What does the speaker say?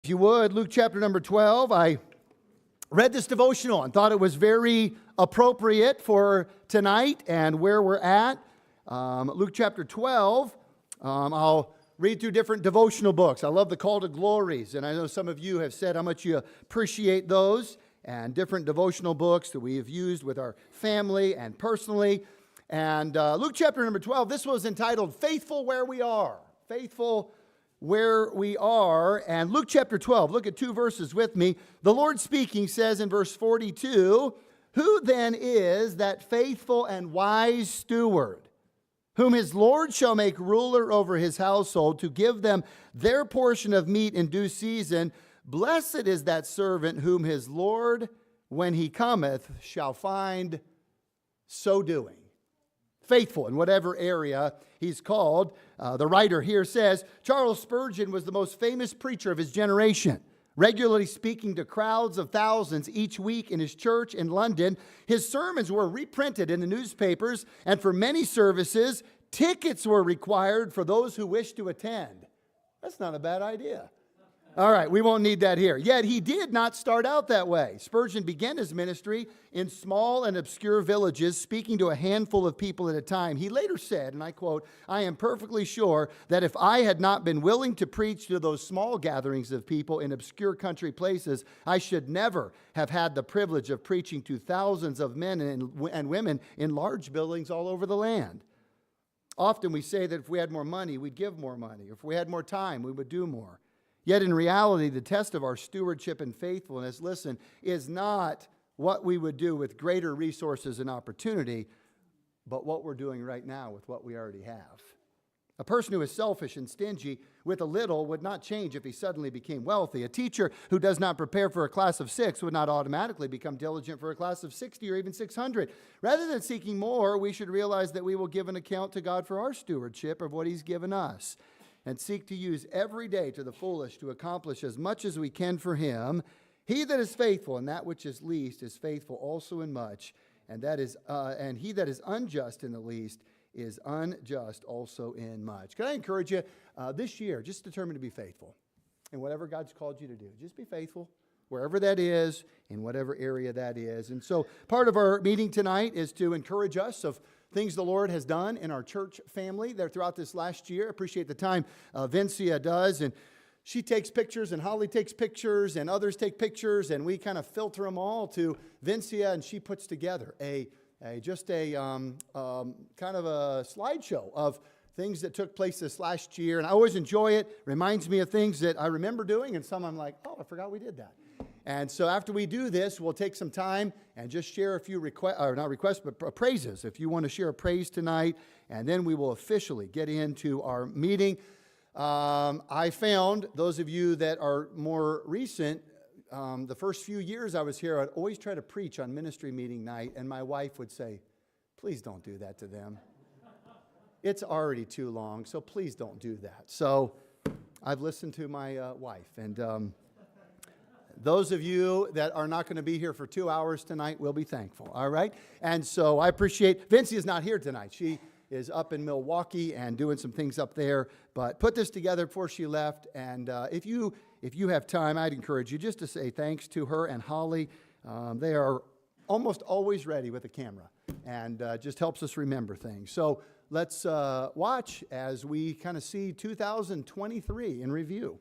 If you would, Luke chapter number 12. I read this devotional and thought it was very appropriate for tonight and where we're at. Luke chapter 12, I'll read through different devotional books. I love the Call to Glories, and I know some of you have said how much you appreciate those and different devotional books that we have used with our family and personally. And Luke chapter number 12, this was entitled Faithful Where We Are. Faithful where we are. And Luke chapter 12, look at two verses with me. The Lord speaking says in verse 42, "Who then is that faithful and wise steward, whom his Lord shall make ruler over his household, to give them their portion of meat in due season? Blessed is that servant whom his Lord, when he cometh, shall find so doing." Faithful in whatever area he's called. The writer here says, Charles Spurgeon was the most famous preacher of his generation, regularly speaking to crowds of thousands each week in his church in London. His sermons were reprinted in the newspapers, and for many services, tickets were required for those who wished to attend. That's not a bad idea. All right, we won't need that here. Yet he did not start out that way. Spurgeon began his ministry in small and obscure villages, speaking to a handful of people at a time. He later said, and I quote, "I am perfectly sure that if I had not been willing to preach to those small gatherings of people in obscure country places, I should never have had the privilege of preaching to thousands of men and women in large buildings all over the land." Often we say that if we had more money, we'd give more money. If we had more time, we would do more. Yet in reality, the test of our stewardship and faithfulness, listen, is not what we would do with greater resources and opportunity, but what we're doing right now with what we already have. A person who is selfish and stingy with a little would not change if he suddenly became wealthy. A teacher who does not prepare for a class of 6 would not automatically become diligent for a class of 60 or even 600. Rather than seeking more, we should realize that we will give an account to God for our stewardship of what he's given us, and seek to use every day to the fullest to accomplish as much as we can for him. He that is faithful in that which is least is faithful also in much, and he that is unjust in the least is unjust also in much. Can I encourage you this year, just determine to be faithful in whatever God's called you to do. Just be faithful wherever that is, in whatever area that is. And so part of our meeting tonight is to encourage us of things the Lord has done in our church family there throughout this last year. I appreciate the time Vincia does, and she takes pictures, and Holly takes pictures, and others take pictures, and we kind of filter them all to Vincia, and she puts together a kind of a slideshow of things that took place this last year. And I always enjoy it. Reminds me of things that I remember doing, and some I'm like, oh, I forgot we did that. And so after we do this, we'll take some time and just share a few praises. If you want to share a praise tonight, and then we will officially get into our meeting. I found, those of you that are more recent, the first few years I was here, I'd always try to preach on ministry meeting night, and my wife would say, "Please don't do that to them. It's already too long, so please don't do that." So I've listened to my wife, and those of you that are not going to be here for 2 hours tonight will be thankful, all right? And so I appreciate, Vincie is not here tonight. She is up in Milwaukee and doing some things up there, but put this together before she left. And if you have time, I'd encourage you just to say thanks to her and Holly. They are almost always ready with a camera, and just helps us remember things. So let's watch as we kind of see 2023 in review.